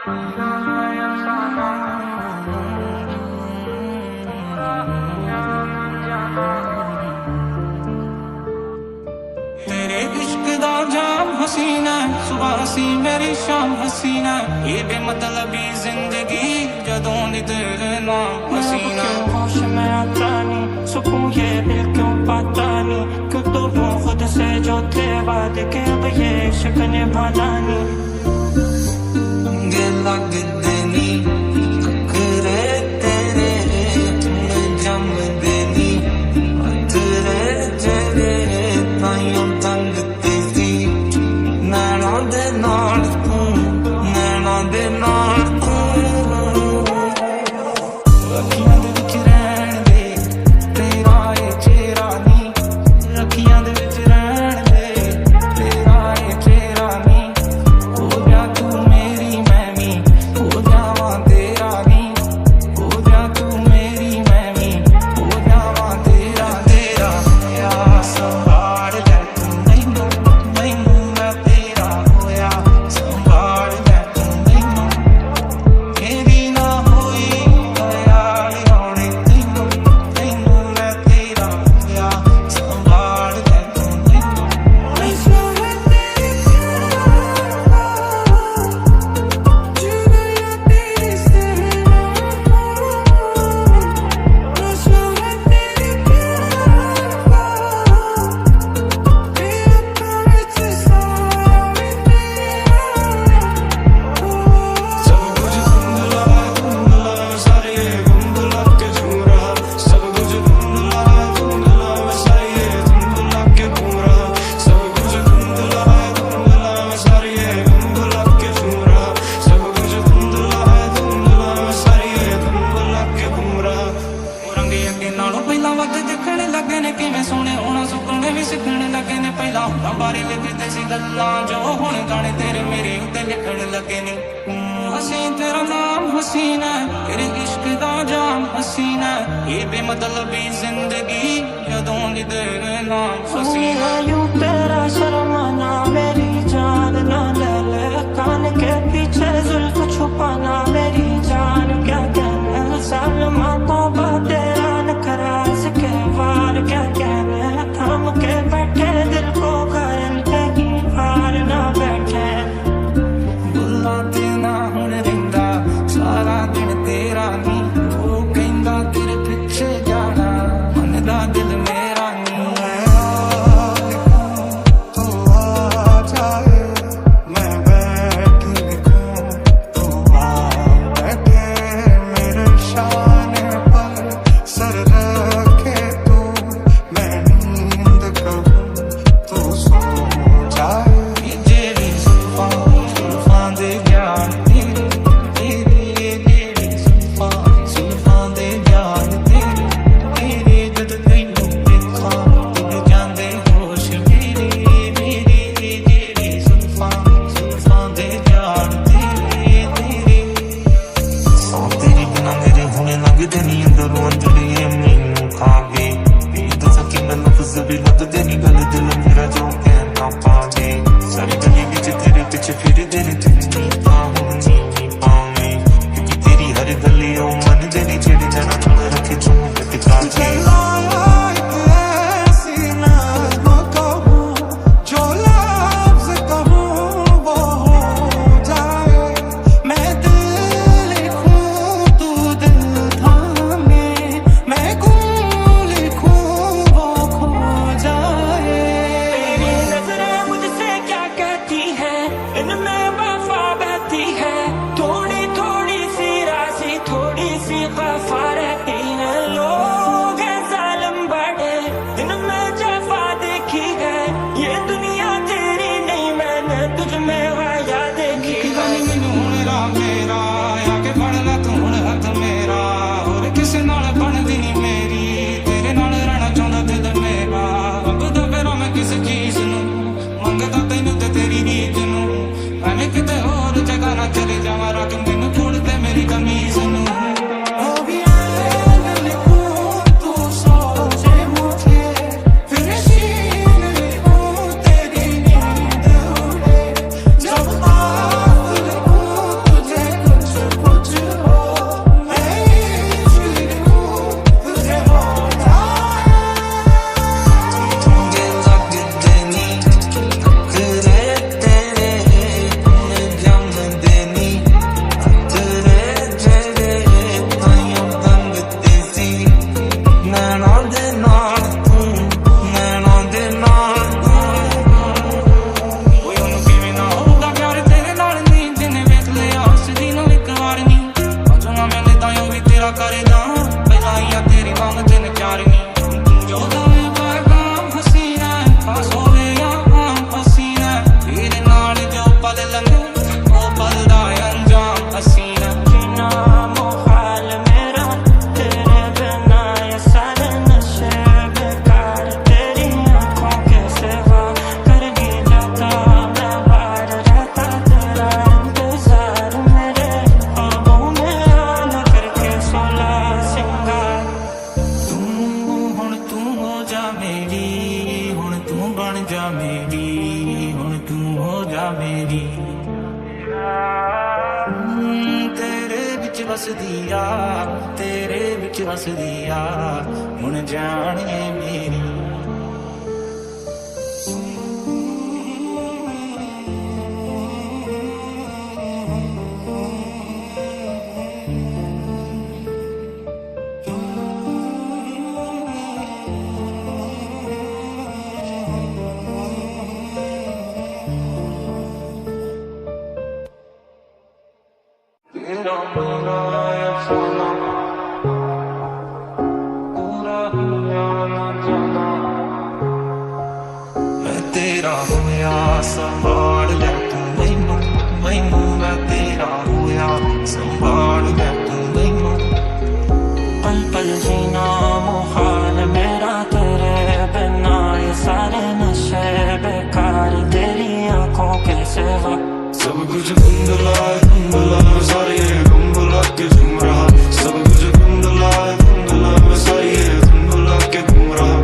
तेरे इश्क दा जाम हसीना, सुबह सी मेरी शाम हसीना, ये बेमतलबी जिंदगी जदों दी तेरे नाम हसीना। होश में आता नहीं, सुकून ये दिल क्यों पाता नहीं, क्यों तो वो खुद से जो थे वादे के अब ये इश्क निभाना नहीं। दिल लगदे नी करे तेरे जम देनी तेरे तेरे ताइयों तंग तेजी नैना दे नाल तू, नैना दे नाल तू अखियां दे विच रहण दे तेरा ए चेहरा नी, अखियां दे विच रहण दे तेरा ए चेहरा नी। हो जा तू मेरी मैं भी हो जावां तेरा नी, हो जा तू मेरी मैं भी हो जावां तेरा तेरा। या संभाल ले तू मैनू मैनू मैं तेरा होया, संभाल ले तू मैनू मेरी ना होई यार होने तैनू तैनू मैं तेरा होया, संभाल ले तू मैनू। नशा है तेरे प्यार का, जुड़िया तेरे सहना का, नशा है तेरे प्यार का, तेरे अखां विच सारा वे तेरा। सब कुछ धुंधला धुंधला सारे धुंधला के झूम रहा, सब कुछ धुंधला धुंधला सारे धुंधला के घूम रहा, सब कुछ धुंधला धुंधला सारे धुंधला के झूम रहा, सब कुछ धुंधला धुंधला सारे धुंधला के घूम रहा। रंगे अगे नालों पहला वक्त दिखण लगे ने, किवें सोहणे होना सुपने भी सिखण लगे ने। पहला हुणां बारे लिखदे सी गल्लां जो हुण गाने तेरे मेरे उत्ते लिखण लगे ने। हसीं तेरा नाम हसीना, तेरे इश्क दा जाम हसीना, ये बेमतलबी जिंदगी जदों दी तेरे नाम हसीना। यूं तेरा शर्माना मेरी जान ना ले ले, कान के पीछे जुल्फ छुपाना मेरी जान क्या कहना। सालमा तौबा तेरा नखराज के वार क्या कहना, थाम के बैठे दिल को घायल कहीं पार ना बैठे। बुला तेना हुण रिंदा सारा दिन तेरा नी, वो कहंदा तेरे पिछे जाना मनदा दिल मेरा नी। ओ वसदी आ, तेरे विच वसदी आ, हुण जाने मेरी। तेरा मेरा अफसाना पूरा हुआ ना जाना, मैं तेरा होया संभाल ले तू मैनू, मैनू मैं तेरा होया संभाल ले तू मैनू। पल पल जीना मुहाल मेरा तेरे बिना, ये सारे नशे बेकार तेरी आंखों के सिवा। सब कुछ धुंधला सारे गुंबला के झूम रहा, सब कुछ धुंधला मैं सारी धुंधला के घूम रहा।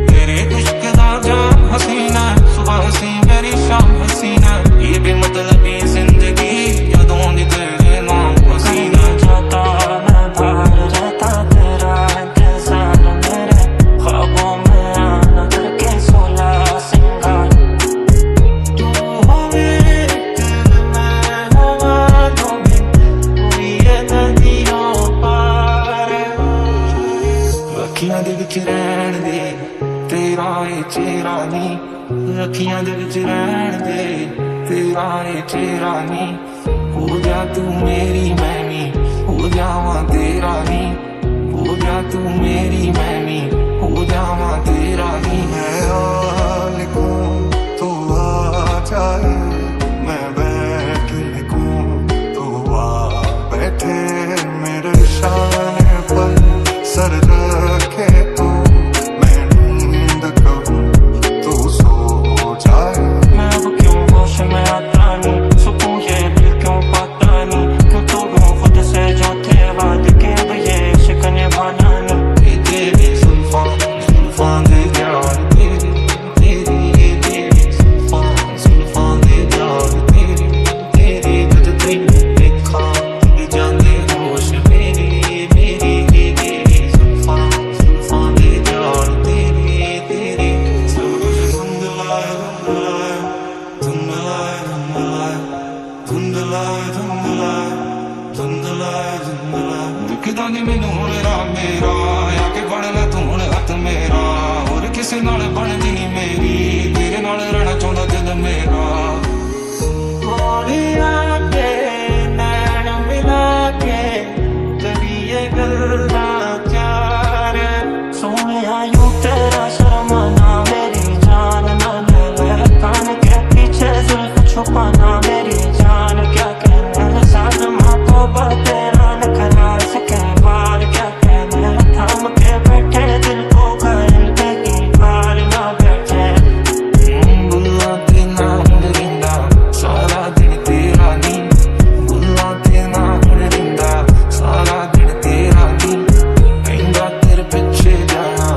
तेरे इश्क दा जाम हसीना, सुबह हसी मेरी शाम हसीना, ये बेमतलबी जिंदगी यादों दी तेरे नाम हसीना। जाता मैं बाहर रहता तेरा इंतजार, मेरे ख्वाबों में आना करके 16 सिंगार। तू हो मेरे दिल में हो वादों में, कोई ये नदियों पार। अखियां दे विच रहन दे तेरा ये चेहरा नी, अखियां दे विच रहन दे तेरा ये चेहरा नी। हो जा तू मेरी मैं नी, हो जावां तेरा नी, हो जा तू मेरी मैं नी, हो जावां तेरा नी। मैं लिखूं तू आ जाए, मैं बैठ लिखूं तू आ बैठे मेरे शाने पर सर रखे तू, मैं नींद कहूं तू सो जाए। मैं अब क्यों होश में आता नी, सुकून ये दिल क्यों पाता नी, क्यों तोड़ूं खुद से जो थे वादे के, अब ये इश्क निभाना नी। ये तेरी जुल्फां दे जान तेरी, तेरी ये तेरी जुल्फां दे जान तेरी, तेरी जद तैनू देखा उड़ जांदे होश मेरी, मेरी ये तेरी जुल्फां दे जान तेरी, तेरी। सब कुछ धुंधला धुंधला धुंधला धुंधला धुंधला धुंधला। दिखदा नी मैनू हुण राह मेरा, आके फड़ लै तू हुण हत्थ मेरा, होर किसे नाल बनदी नी मेरी, तेरे नाल रहना चाहुंदा दिल मेरा। गोलियां के नैन मिला के करिए गल्लां चार, सोहणिया यूं तेरा शर्माना मेरी जान ना ले कान के पीछे जुल्फ छुपाना मेरी जान। क्या कहने सालमा तो तेरा नखरा सके बार, क्या कहने थाम के बैठे दिल को घायल कहीं बार ना बैठे। बुल्ला ते ना हुण रिंदा सारा दिन तेरा नी, बुल्ला ते ना हुण रिंदा सारा दिन तेरा नी। कहंदा तेरे पिछे जाना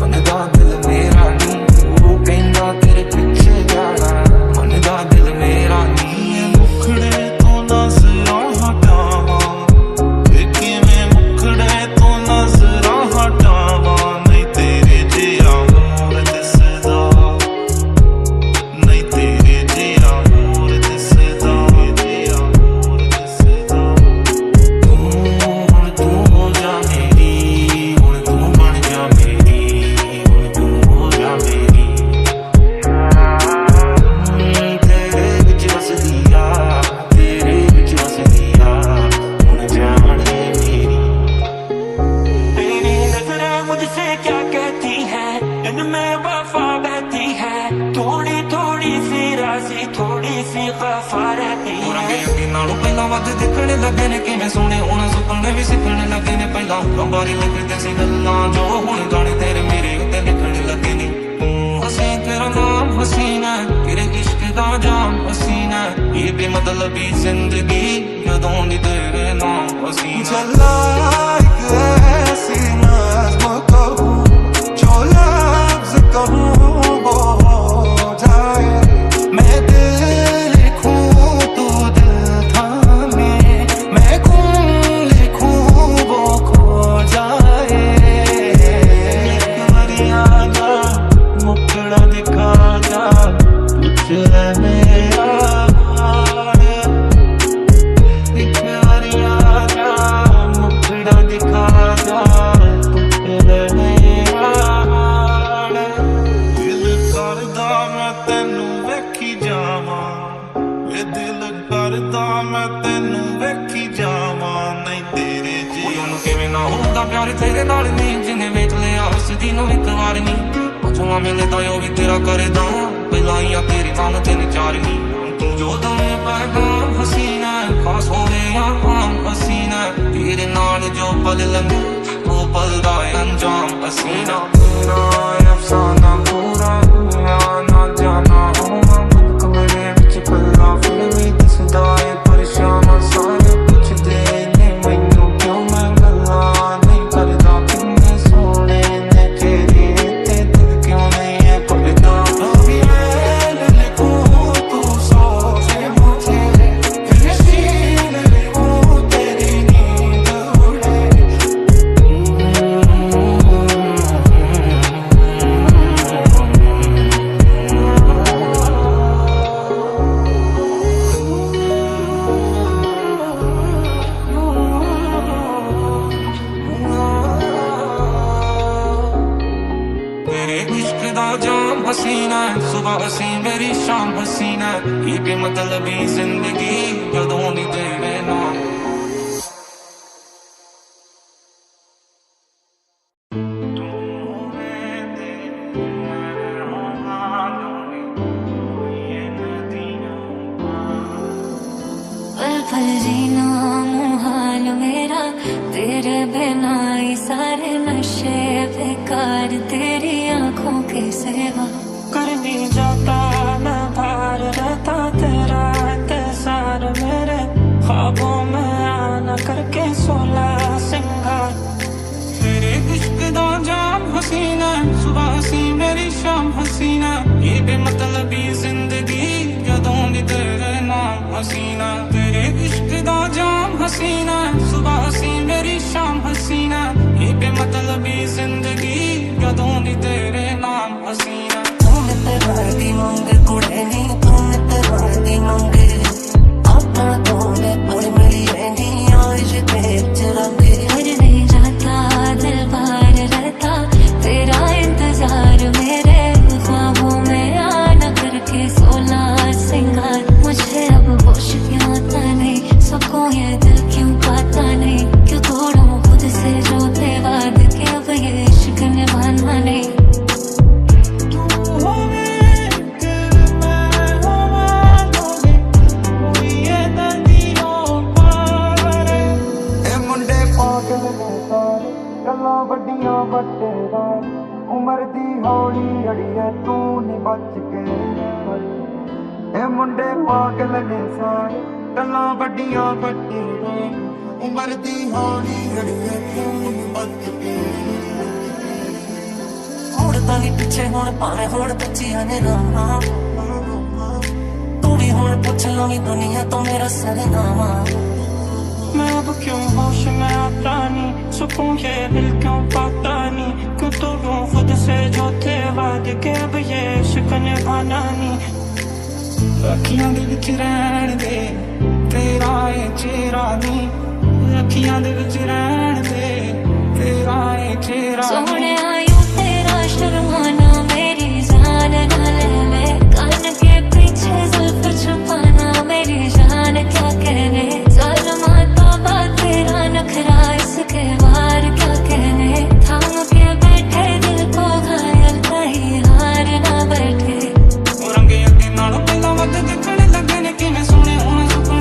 मनदा दिल मेरा नी, वो कहंदा तेरे पिछे जाना मनदा दिल मेरा नी। मुखड़े तो नजरां हटावां, देखी मैं मुखड़े तो नजरां हटावां, नहीं तेरे जिया मोर दिसदा, नहीं तेरे जिया मोर दिसदा, जिया मोर दिसदा। तू हुण तू हो जा मेरी, हुण तू बन जा मेरी, हुण तू हो जा मेरी। तेरे विच वसदी आ, तेरे विच वसदी आ, हुण जाने मेरी। तेरी नजरें मुझसे क्या कहती है, इनमें वफा बहती है, थोड़ी थोड़ी सी राज़ी थोड़ी सी खफा रहती है। रंगे अगे नालों पहला वध दिखने लगे ने, किवें सोहणे हुण सुपने भी सिखने लगे ने। पहला कंबारी लगदे सी गल्लां जो हुण गाने तेरे मेरे उत्ते लिखने लगे ने। तू हसी तेरा नाम हसीना, तेरे इश्क दा जाम हसीना, ये बेमतलबी जिंदगी यादों दी तेरे नाम हसीना। चला एक ऐसी नज़्म कहूं जो लफ्ज़ कहूं वो हो जाए, मैं दिल लिखूं तू दिल थामे, मैं गूंज मैं तेनू वेखी जावां नहीं तेरे जी ਉਹਨੂੰ ਕਿਵੇਂ ਨਾ ਹੋਊਗਾ ਪਿਆਰ ਤੇਰੇ ਨਾਲ ਨਹੀਂ ਜਿਹਨੇ ਵੇਖ ਲਿਆ ਉਸ ਦੀ ਨੂੰ ਇੱਕ ਵਾਰ ਨਹੀਂ ਪੁੱਛੂਆਂ ਮਿਲੇ ਤਾਂ ਉਹ ਵੀ ਤੇਰਾ ਕਰਦਾ ਪਹਿਲਾਂ ਹੀ ਆ ਤੇਰੇ ਨਾਲ ਤਿੰਨ ਚਾਰ ਨਹੀਂ ਤੂੰ ਜੋ ਦਵੇਂ ਪੈਗਾਮ ਹਸੀਨਾ ਖਾਸ ਹੋਵੇ ਜਾਂ ਆਮ ਹਸੀਨਾ ਤੇਰੇ ਨਾਲ ਜੋ ਪਲ ਲੰਘੇ ਉਹ ਪਲ ਦਾ ਅੰਜਾਮ ਹਸੀਨਾ ਤੇਰਾ ਅਫਸਾਨਾ ਪੂਰਾ ਨਾ ਜਾਣਾ ਹੋਵਾਂ ਮੁੱਕ ਮੇਰੇ ਵਿੱਚ ਪੱਲਾ ਫਿਰ ਵੀ ਦਿਸਦਾ ਏ ਪਰੇਸ਼ਾਨ ਸਾਰੇ ਪੁੱਛਦੇ ਨੇ ਮੈਨੂੰ ਕਿਉਂ ਮੈਂ ਗੱਲਾਂ ਨਹੀਂ ਕਰਦਾ ਕਿੰਨੇ ਸੋਹਣੇ ਨੇ ਤੇਰੇ ਤੇ ਦਿਲ ਕਿਉਂ ਨਹੀਂ ਹੈ ਪੜਦਾ अभी मैं लिखूं तू सोचे मुझे फिर सीन लिखूं तेरी नींद उड़े तेरे इश्क दा जाम हसीना सुबह हसी मेरी शाम हसीना ये बेमतलबी जिंदगी जदों दी तेरे नाम पल पल जीना मुहाल मेरा तेरे बिना ही सारे नशे बेकार तेरी आंखों की सेवा करनी जाता मैं बाहर रहता तेरा इंतजार मेरे ख्वाबों में आना करके 16 सिंगार तेरे इश्क दा जाम हसीना सुबह हसी मेरी शाम हसीना ये बेमतलबी जिंदगी जदों दी तेरे नाम हसीना तेरे इश्क दा जाम हसीना सुबह हसी मेरी शाम हसीना ये बेमतलबी जिंदगी जदों दी तेरे नाम हसीना तूने तेरा दी मंगे कुड़े नी तूने तेरा दी मंगे अपना तूने पर मिली रहनी आज बेच रंगे घर नहीं जाता दिल बाहर रहता तेरा इंतजार मेरे ख्वाबों में आना करके 16 सिंगार मुझे अब होश क्यों आता नहीं सबको ये दिल क्यों पाता नहीं क्यों तोड़ूं खुद से जो थे वादे के अब ये इश्क निभाना नहीं ए मुंडे पागल ने सारे गल्लां वड्डियां वड्डे राज उमर दी हौली अड़िए तू नी बच के ए मुंडे पागल ने सारे गल्लां वड्डियां वड्डे राज उमर दी हौली अड़िए तू नी बच के मुड़ता नहीं पीछे हुण भावें हुण बच्चियां ने ना तू भी हुण पुछ लवी दुनिया तो मेरा सरनामा मैं अब क्यों होश में आता नहीं सुकून ये दिल क्यों पाता नहीं क्यों तोड़ूं खुद से जो थे वादे के अब ये इश्क निभाना नहीं अखियां दे विच रहण दे तेरा ए चेहरा नहीं अखियां दे विच रहण दे तेरा ए चेहरा सोहणे आयू तेरा शर्माना मेरी जान ना ले ले कान के पीछे जुल्फ छुपाना मेरी जान क्या कहने ज़ालिमा तौबा तेरा नखरा इसके वार क्या कहने थाम के बैठे दिल को घायल कहीं हार ना बैठे रंगे अगे नालों पहला वध दिखण लगे ने किवें सोहणे हुण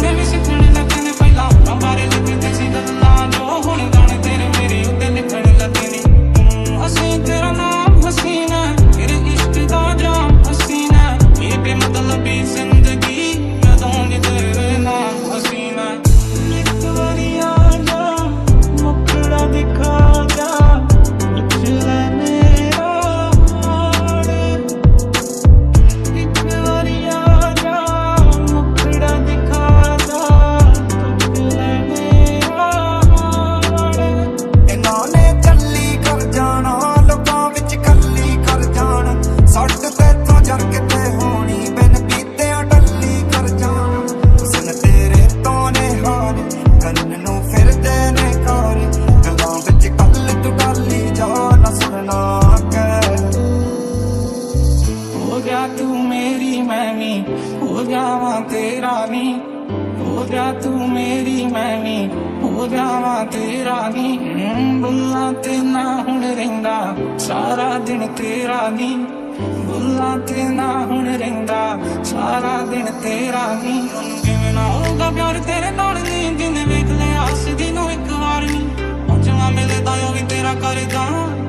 तू मेरी मैं नी हो जावा तेरा नी बुल्ला ते ना हुण रहिंदा सारा दिन तेरा नी बुल्ला ते ना हुण रहिंदा सारा दिन तेरा नी किवें ना होगा प्यार तेरे नाल नी जिन्ने वेख लिया हसदी नूं इक वार नी जमा मिले तां भी तेरा करदा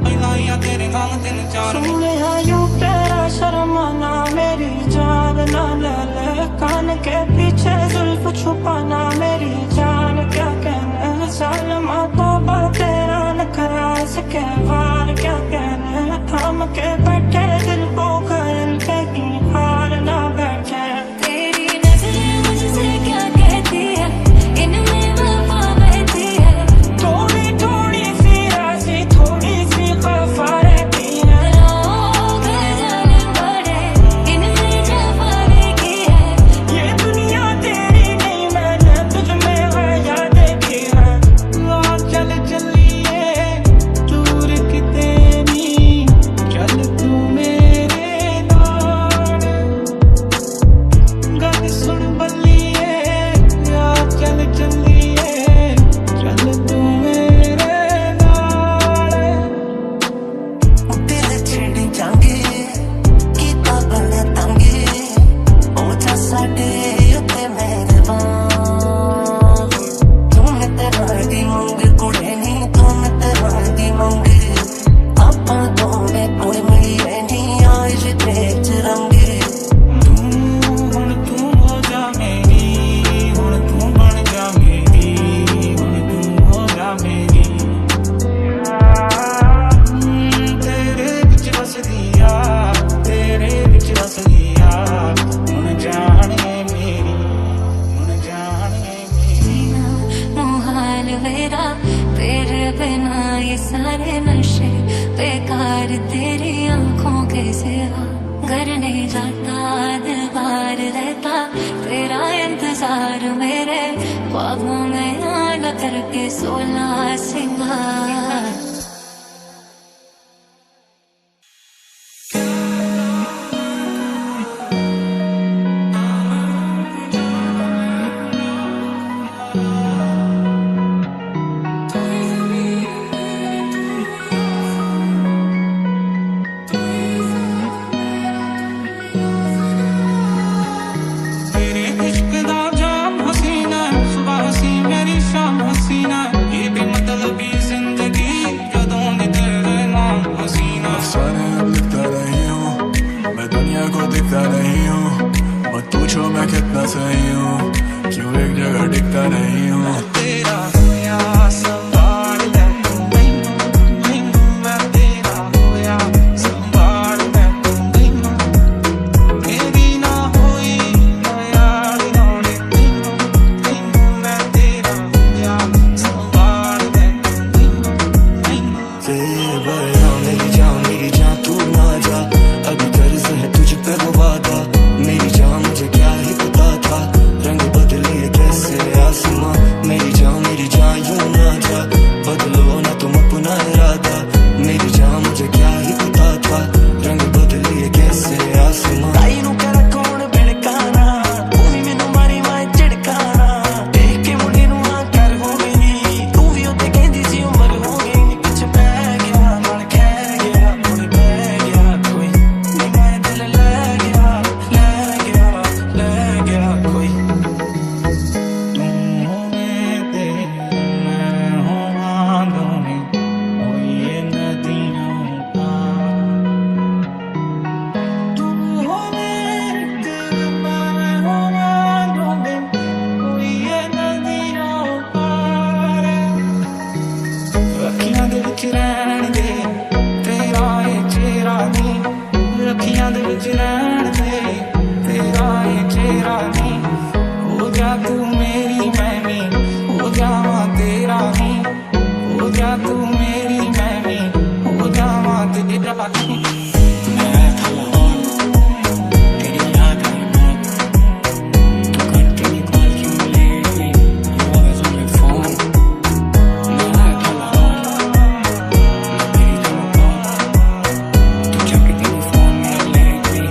पहला या तेरे नाम तीन चार सोनिया यूं तेरा शर्माना मेरी जान ना ले ले कान के पीछे जुल्फ छुपाना मेरी जान क्या कहने सालमा तौबा तेरा नखरा सके वार क्या कहने थाम के बैठे दिल को कर के की हार ना बैठे तेरी नजरें मुझसे क्या कहती है इनमें वफा बहती है थोड़ी थोड़ी सी राजी थोड़ी सी खफा रहती है लोग जाने बड़े इनमें जफा की है ये दुनिया तेरी नहीं मैंने तुझ में है याद की है आ चल चलिए दूर किते नी चल तू मेरे नाल गल सुन बल्लिए आ चल चलिए चल तू मेरे नाल दिल छेड़ी जांगे कीता बड़ा तंगे ओ जा साडे उत्ते मेहरबान तूने तेरा दी मंग कुड़े नी तूने तेरा दी मंग आपां दोने कोल मिली रहनी आज तेज रंगे हुण तू हो जा मेरी हुण तू बन जा मेरी हुण तू हो जा मेरी तेरे विच वसदी आ तेरे विच वसदी आ हुण जाने मेरी हुण जाने मेरी मुहाल मेरा तेरे बिना ये सारे नशे बेकार तेरी आंखों के सिवा घर नहीं जाता दिल बाहर रहता तेरा इंतजार मेरे ख्वाबों में आना करके 16 सिंगार तेरे इश्क दा जाम हसीना सुबह हसी मेरी शाम हसीना ये बेमतलबी जिंदगी कदों दी तेरे नाम हसीना अफसाने अब लिखता नहीं हूँ मैं दुनिया को दिखता नहीं हूँ मत पूछो मैं कितना सही हूँ क्यों एक जगह टिकता नहीं हूँ तेरा होया संभाल ले तू मैनू मैं तेरा होया संभाल ले तू मैनू तेरी ना होई ना यार नाले मैनू मैं तेरा होया संभाल ले तू मैनू मेरी जान तू ना जा अभी कर्ज है तुझ पे वो वादा मेरी जान मुझे क्या ही पता था रंग बदले कैसे आसमां मेरी जान यूं ना जा बदलो ना तुम अपना इरादा मेरी जान मुझे क्या ही पता था रंग बदले कैसे आसमां ताई नू कर कौन बिड़काना तू भी मैनू मारी माए झिड़काना देख के मुंडे नू आ कर हो गई तू भी उत्ते कहंदी सी उमर हो गई पिछ पै गया नाल खै गया मुड़ पै गया कोई नी मैं दिल ले गया कोई तू होवे ते मैं होवां दोने होइए नदियों पार तू होवे ते मैं होवां दोने होइए नदियों पार अखियां दे विच रहण दे तेरा ए चेहरा नी अखियां दे विच रहण दे तेरा ए चेहरा नी हो जा तू मेरी मैं नी हो जावा तेरा नी हो जा तू मेरी मैं नी हो जावा तेरा नी मैं था लाहौर तेरी याद आई मौत तू करती नहीं कॉल क्यों लेती you always on your phone मैं था लाहौर मैं तेरी तो मौत तू जाके तेरी फोन मेरा लेती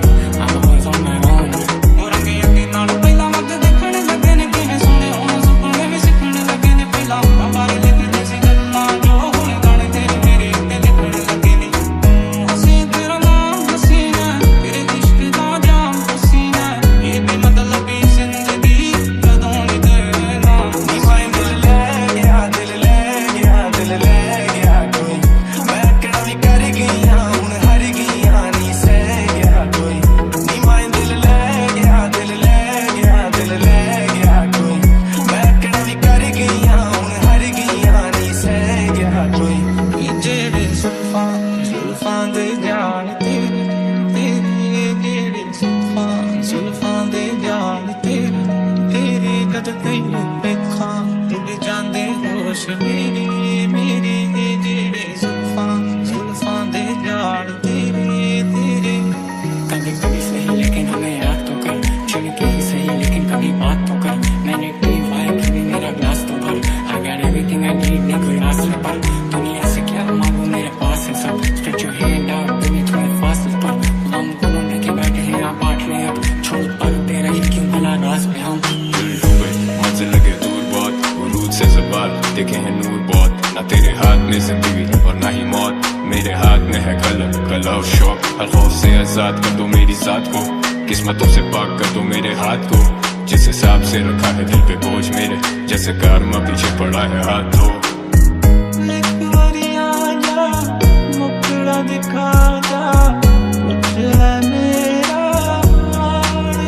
ਵੇਖਾਂ ਦਿਲ ਜਾਂਦੇ ਹੋਸ਼ ਮੇਰੀ ਮੇਰੀ ਜਿਹੜੇ जुल्फां दे जाड़ तेरे तेरे। कभी कभी सही लेकिन हमें याद तो कर, चल के ही सही लेकिन कभी बात तो कर। मैंने पी वाई कभी मेरा ग्लास तो भर। I got everything I need, नहीं कोई रास्ते पर। दुनिया से क्या मांगू मेरे पास है सब। Stretch your hand out, baby तुम्हें फासिल पर। हम दोनों लेके बैठे हैं आप बांट ले अब। छोड़ पर तेरा ही क्यों भला रास पे हम। दिल डूबे मंजिल लगे दूर बहुत, वरूद से सवाल देखे हैं नूर बहुत। ना तेरे हाथ में जिंदगी और ना ही मौत, मेरे हाथ में है कलम कला और शौक। हर खौफ से आजाद कर दो मेरी जात को, किस्मतों से पाक कर दो मेरे हाथ को। जिस हिसाब से रखा है दिल पे बोझ मेरे, जैसे कारवा पीछे पड़ा है हाथ धो। एक बारी आजा मुखड़ा दिखा जा, कुछ है मेरा हाल।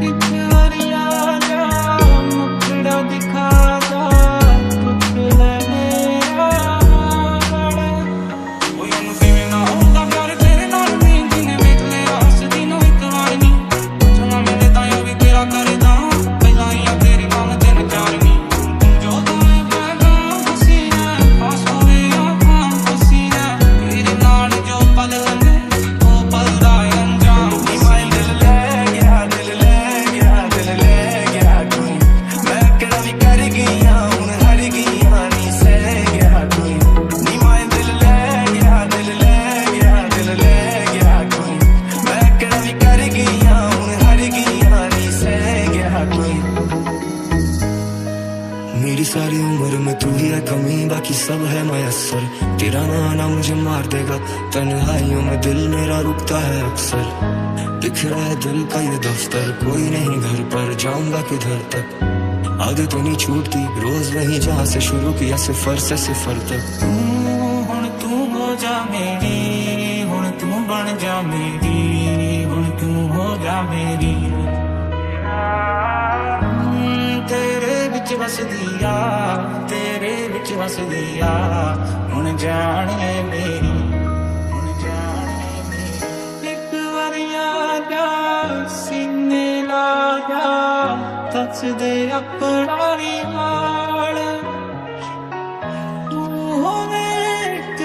एक बारी आजा मुखड़ा दिखा जा, कुछ है मेरा हाल। कोई ਉਹਨੂੰ ਕਿਵੇਂ ਨਾ ਹੁੰਦਾ ਪਿਆਰ ਤੇਰੇ ਨਾਲ ਵੀ, ਜਿਹਨੇ ਵੇਖ ਲਿਆ ਹੱਸਦੀ ਨੂੰ ਇੱਕ ਵਾਰ ਨੀ। ਚੰਗਾ ਮਿਲੇ ਤਾਂ ਉਹ ਵੀ ਤੇਰਾ ਕਰਦਾ, ਪਹਿਲਾਂ ਹੀ ਆ ਤੇਰੀ ਮੰਗ ਤੇ ਨਚਾਰਨੀ। ਜੋ ਦੋਵੇਂ ਪੈਗਾ ਹਸੀਨਾ ਪਾਸ ਹੋਵੇ ਆਪਾਂ ਹਸੀਨਾ, ਤੇਰੇ ਨਾਲ ਜੋ ਪਲ ਲੰਘੇ ਉਹ ਪਲ ਦਾ ਅੰਜਾਮ। ਨੀ ਮਾਇਲ ਦਿਲ ਲੈ ਗਿਆ ਦਿਲ ਲੈ ਗਿਆ ਦਿਲ ਲੈ ਗਿਆ ਤੂੰ, ਮੈਂ ਕਿਹੜਾ ਵੀ ਕਰ ਗਈਆਂ ਹੁਣ ਹਰ ਗਈਆਂ ਨੀ ਸਹਿ ਗਿਆ ਤੂੰ। ਨੀ ਮਾਇਲ ਦਿਲ ਲੈ ਗਿਆ ਦਿਲ ਲੈ ਗਿਆ ਦਿਲ ਲੈ ਗਿਆ ਤੂੰ, ਮੈਂ ਕਿਹੜਾ ਵੀ ਕਰ ਗਈਆਂ ਹੁਣ ਹਰ ਗਈਆਂ ਨੀ ਸਹਿ ਗਿਆ ਤੂੰ। मेरी सारी उम्र में तू ही है कमी, बाकी सब है मयसर। तेरा ना आना मुझे मार देगा, तन्हाइयों में दिल मेरा रुकता है अक्सर। बिखरा है दिल का ये दफ्तर, कोई नहीं घर पर, जाऊंगा किधर तक। आदतें नहीं छूटती रोज वही जहाँ से शुरू किया, सिफर से सिफर तक। ਹੁਣ ਤੂੰ ਹੋ ਜਾ ਮੇਰੀ, ਹੁਣ ਤੂੰ ਬਣ ਜਾ ਮੇਰੀ, ਹੁਣ ਤੂੰ ਹੋ ਜਾ ਮੇਰੀ। ਤੇਰੇ ਵਿੱਚ ਵਸਦੀ ਆ, ਤੇਰੇ ਵਿੱਚ ਵਸਦੀ ਆ, ਹੁਣ ਜਾਣ ਲੈ ਮੇਰੀ, ਹੁਣ ਜਾਣ ਲੈ ਮੇਰੀ। ਇੱਕ ਵਾਰੀ ਆ ਜਾ ਸੀਨੇ ਲਾ ਜਾ, ਦੱਸਦੇ ਆਪਣਾ ਵੀ ਹਾਲ। ਤੂੰ ਹੋਵੇ ਇੱਕ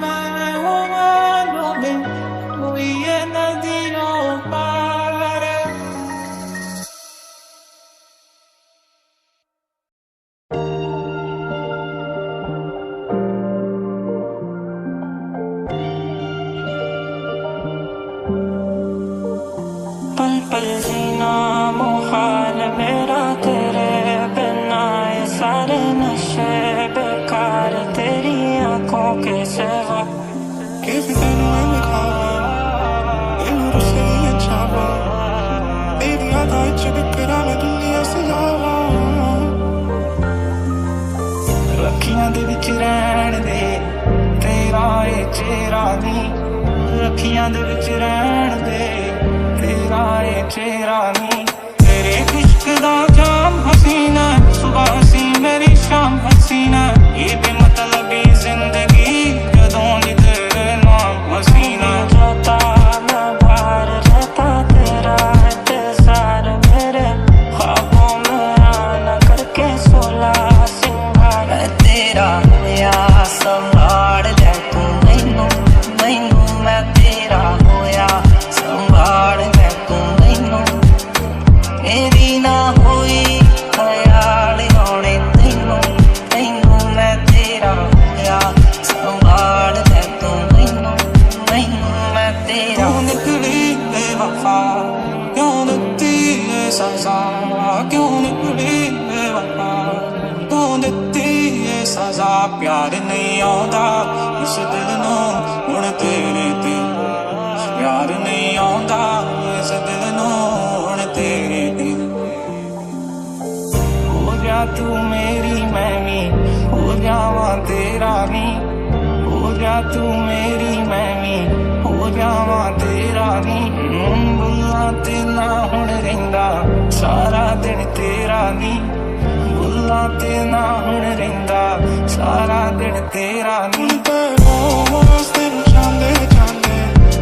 ਮੈਂ ਹੋਵਾਂ ਦੋਵੇਂ, ਕੋਈ ਇਹ ਨਦੀਆਂ ਪਾਰ। पल पल जीना मुहाल मेरा तेरे बिना, ये सारे नशे बेकार तेरी आंखों के सिवा। ਕਿਸੇ ਤੈਨੂੰ ਐਵੇਂ ਖਾਵਾਂ, ਇਹਨੂੰ ਰੁੱਸੇ ਹੀ ਅੱਛਾਵਾਂ, ਤੇਰੀਆਂ ਦਾ ਇੱਛ ਬਿਕਰਾਂ ਮੈਂ ਦੁਨੀਆ ਸਜਾਵਾਂ। ਅੱਖੀਆਂ ਦੇ ਵਿੱਚ ਰਹਿਣ ਦੇ ਤੇਰਾ ਏ ਚਿਹਰਾ ਨੀ, ਅੱਖੀਆਂ ਦੇ ਵਿੱਚ ਰਹਿਣ ਦੇ ਤੇਰਾ ਏ ਚਿਹਰਾ ਨੀ। ਤੇਰੇ ਇਸ਼ਕ ਦਾ ਜਾਮ ਹਸੀਨਾ, ਸੁਬਹ ਸੀ ਮੇਰੀ ਸ਼ਾਮ ਹਸੀਨਾ, ਇਹ ਬੇਮਤਲਬੀ ਜ਼ਿੰਦਗੀ ਜਦੋਂ ਨੀ ਤੇਰੇ ਨਾਮ ਹਸੀਨਾ। जाता मैं बाहर रहता तेरा इंतजार, मेरे ख्वाबों में आना करके 16 सिंगार। मैं तेरा होया संभाल ले तू मैनू, मैनू मैं तेरा होया संभाल ले तू मैनू। मेरी ना होई ख्याल आने तैनू, तैनू मैं तेरा होया संभाल ले तू मैनू, मैनू मैं तेरा। क्यों निकली बेवफा, क्यों दित्ती ये सजा, क्यों निकली बेवफा, क्यों दित्ती ये सजा। प्यार नहीं आउंदा इस दिल नूं हुण तेरे ते, प्यार नहीं आउंदा इस दिल नूं हुण तेरे ते। हो जा तू मेरी मैं भी हो जावां तेरा नी, हो जा तू मेरी मैं भी हो जावां तेरा नी। बुल्ला ते ना हुण रहिंदा सारा दिन तेरा नी, बुल्ला ते ना हुण रहिंदा सारा दिन तेरा नी।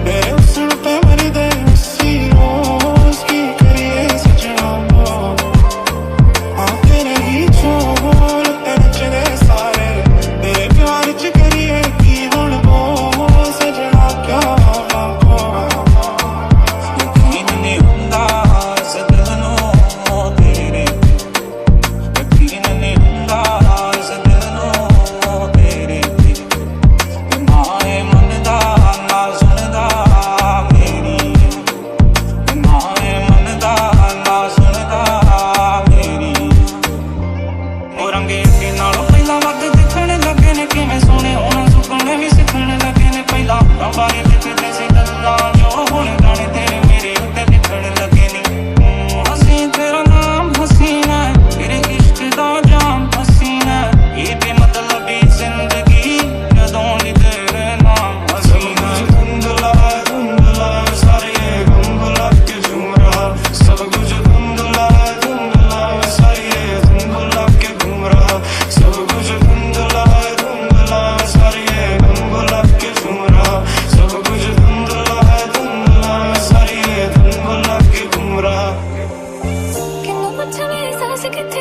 मेरे उसल पे मरदे उसी रोज की करिए सजना।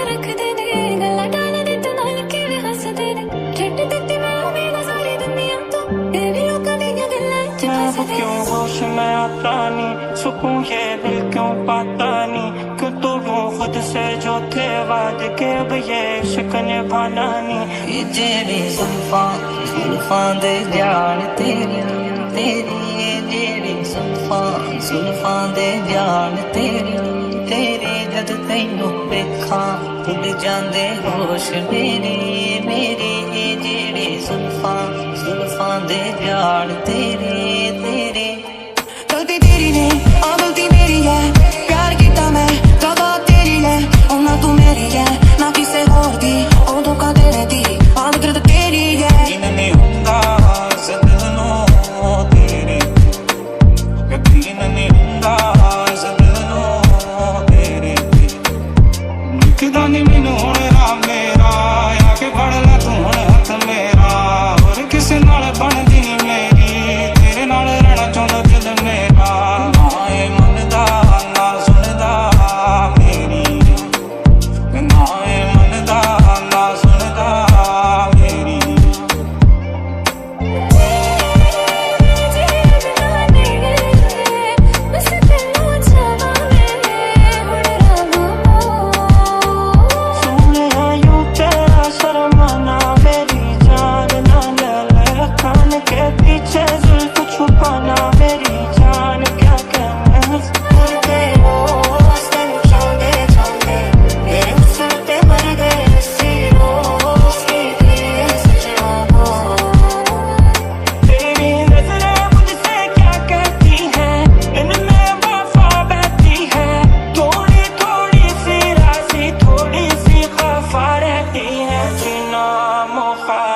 के रख देने गला डाल दे तो नाल के वे हंस देने ठेठ देती मैं उम्मीद सारी दुनिया तो ये भी लोग दिया गल्ला अब क्यों होश में आता नहीं सुकून ये दिल क्यों पाता नहीं क्यों तो वो खुद से जो थे वाद के अब ये इश्क निभाना नहीं ये जेड़ी जुल्फां दे जान तेरी ये जेड़ी जुल्फां दे जान तेरी जद तैनू वेखां उड़ जांदे होश मेरे ये जेड़ी जुल्फां दे जान तेरी गलती तेरी ने आ गलती मेरी है प्यार कीता मैं जगह तेरी है और ना तू मेरी है ना किसे और दी ओ धोखा देने दी आदत तेरी है जिन्हें हुंदा सदनों तेरे कभी नहीं हुंदा सदनों तेरे लिखदा नहीं मैनू हुण राम मेरा आके फड़ लै तू हुण हथ मेरा होर किसे नाल बनदी नहीं मेरी तेरे नाल रहना चाहुंदा दिल मेरा ना ये मनदा ना सुनदा मेरी ना ये मनदा ना सुनदा मेरी सोने यूं तेरा शर्माना मेरी जान ना ले ले कान के पीछे जुल्फ छुपाना मेरी जान क्या कहना तेरी नजरें मुझसे क्या कहती हैं इनमें वफा बहती है थोड़ी थोड़ी सी राज़ी थोड़ी सी खफा रहती है जीना मुखालिफ